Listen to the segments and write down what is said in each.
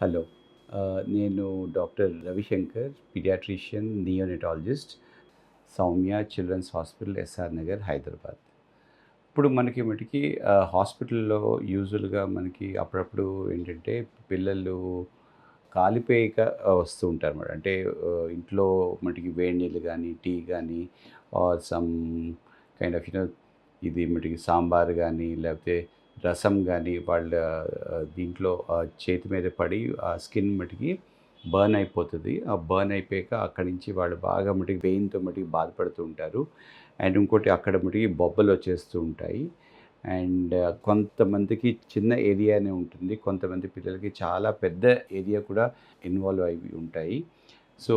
Hello. నేను doctor Ravishankar, paediatrician, neonatologist, Soumya children's hospital, SR Nagar, Hyderabad. ఇప్పుడు మనకి మటికి హాస్పిటల్‌లో యూజువల్‌గా మనకి అప్పుడప్పుడు ఏంటంటే పిల్లలు కాలిపోయాక వస్తూ ఉంటారన్నమాట. అంటే ఇంట్లో మటికి వేడి నీళ్ళు గానీ, టీ గానీ ఆర్ సమ్ కైండ్ ఆఫ్ ఇది మటికి సాంబార్ గానీ, లేకపోతే రసం గానీ వాళ్ళ దీంట్లో చేతి మీద పడి ఆ స్కిన్ మటికి బర్న్ అయిపోతది. ఆ బర్న్ అయిపోయాక అక్కడి నుంచి వాళ్ళు బాగా మటికి పెయిన్‌తో మటికి బాధపడుతూ ఉంటారు. అండ్ ఇంకోటి అక్కడ మటికి బొబ్బలొచ్చేస్తూ ఉంటాయి. అండ్ కొంతమందికి చిన్న ఏరియానే ఉంటుంది. కొంతమంది పిల్లలకి చాలా పెద్ద ఏరియా కూడా ఇన్వాల్వ్ అయ్యి ఉంటాయి. సో,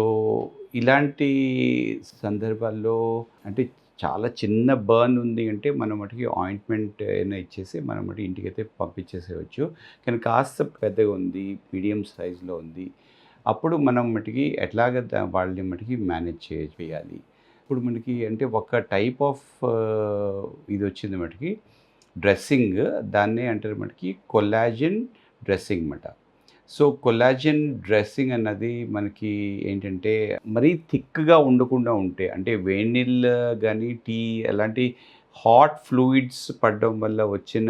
ఇలాంటి సందర్భాల్లో అంటే చాలా చిన్న బర్న్ ఉంది అంటే మనం మటికి ఆయింట్మెంట్ అయినా ఇచ్చేసి మనం మటికి ఇంటికైతే పంపించేసేయొచ్చు. కానీ కాస్త పెద్దగా ఉంది, మీడియం సైజులో ఉంది. అప్పుడు మనం మటికి ఎట్లాగ వాళ్ళని మటికి మేనేజ్ చేయాలి. ఇప్పుడు మనకి అంటే ఒక టైప్ ఆఫ్ ఇదొచ్చింది మటికి డ్రెస్సింగ్. దాన్నే అంటారు మటికి కొల్లాజెన్ డ్రెస్సింగ్ మాట. సో, కొల్లాజెన్ డ్రెస్సింగ్ అన్నది మనకి ఏంటంటే మరీ థిక్‌గా ఉండకుండా ఉంటే అంటే వేడి నీళ్ళు గానీ, టీ అలాంటి హాట్ ఫ్లూయిడ్స్ పడడం వల్ల వచ్చిన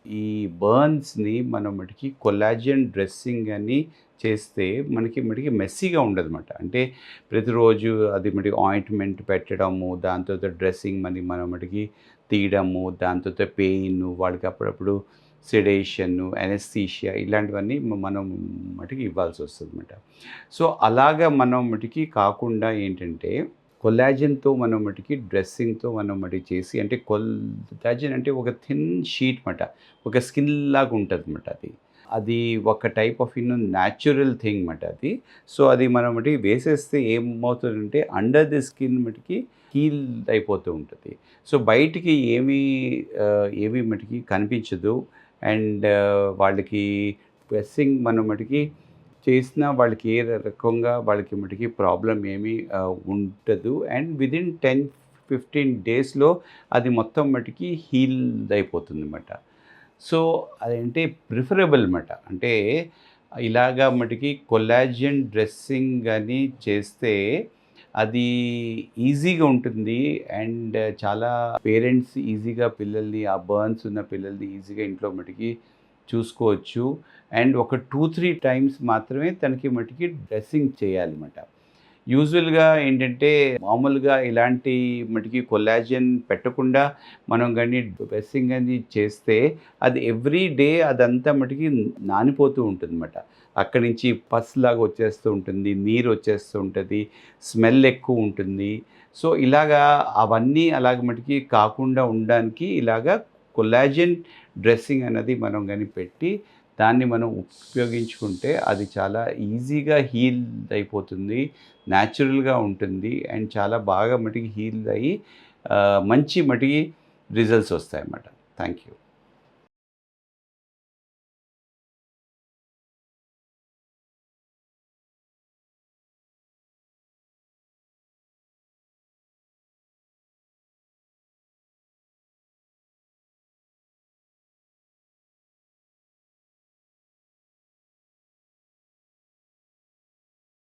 ఈ బర్న్స్‌ని మనం మటికి కొల్లాజెన్ డ్రెస్సింగ్ అని చేస్తే మనకి మటికి మెస్సీగా ఉండదన్నమాట. అంటే ప్రతిరోజు అది మటికి ఆయింట్మెంట్ పెట్టడము, దాని తర్వాత డ్రెస్సింగ్ మనం మటికి తీయడము, దాని తర్వాత పెయిన్, వాళ్ళకి అప్పుడప్పుడు సెడేషను, అనెస్థీషియా ఇలాంటివన్నీ మనం మటికి ఇవ్వాల్సొస్తదనమాట. సో, అలాగా మనం మటికి కాకుండా ఏంటంటే, కొల్లాజెన్‌తో మనం మటికి డ్రెస్సింగ్‌తో మనం మటికి చేసి అంటే కొల్లాజెన్ అంటే ఒక థిన్ షీట్ మాట. ఒక స్కిన్ లాగా ఉంటదనమాట అది. అది ఒక టైప్ ఆఫ్ న్యాచురల్ థింగ్ మాట అది. సో, అది మనం మటికి వేసేస్తే ఏమవుతదంటే అండర్ ది స్కిన్ మటికి హీల్ అయిపోతూ ఉంటది. సో, బయటికి ఏమీ మటికి కనిపించదు. అండ్ వాళ్ళకి డ్రెస్సింగ్ మనం మటికి చేసినా వాళ్ళకి ఏ రకంగా వాళ్ళకి మటికి ప్రాబ్లమ్ ఏమీ ఉండదు. అండ్ విదిన్ 10, 15 డేస్‌లో అది మొత్తం మటికి హీల్ అయిపోతుందన్నమాట. సో, అదంటే ప్రిఫరబుల్ మాట. అంటే ఇలాగా మటికి కొల్లాజెన్ డ్రెస్సింగ్ గాని చేస్తే అది ఈజీగా ఉంటుంది. అండ్ చాలా పేరెంట్స్ ఈజీగా పిల్లల్ని ఆ బర్న్స్ ఉన్న పిల్లల్ని ఈజీగా ఇంట్లో మటికి చూసుకోవచ్చు. అండ్ ఒక 2, 3 టైమ్స్ మాత్రమే తనకి మటికి డ్రెస్సింగ్ చేయాలన్నమాట. యూజువల్‌గా ఏంటంటే మామూలుగా ఇలాంటి మటికి కొల్లాజెన్ పెట్టకుండా మనం గాని డ్రెస్సింగ్ అని చేస్తే అది ఎవ్రీ డే అదంతా మటికి నానిపోతూ ఉంటుందన్నమాట. అక్కడి నుంచి పస్‌లాగా వచ్చేస్తూ ఉంటుంది, నీరు వచ్చేస్తూ ఉంటది, స్మెల్ ఎక్కువ ఉంటుంది. సో, ఇలాగా అవన్నీ అలాగ మటికి కాకుండా ఉండడానికి ఇలాగా కొల్లాజెన్ డ్రెస్సింగ్ అన్నది మనం గాని పెట్టి దాన్ని మనం ఉపయోగించుకుంటే అది చాలా ఈజీగా హీల్ అయిపోతుంది. న్యాచురల్‌గా ఉంటుంది. అండ్ చాలా బాగా మటికి హీల్ అయ్యి మంచి మటికి రిజల్ట్స్ వస్తాయన్నమాట. Thank you.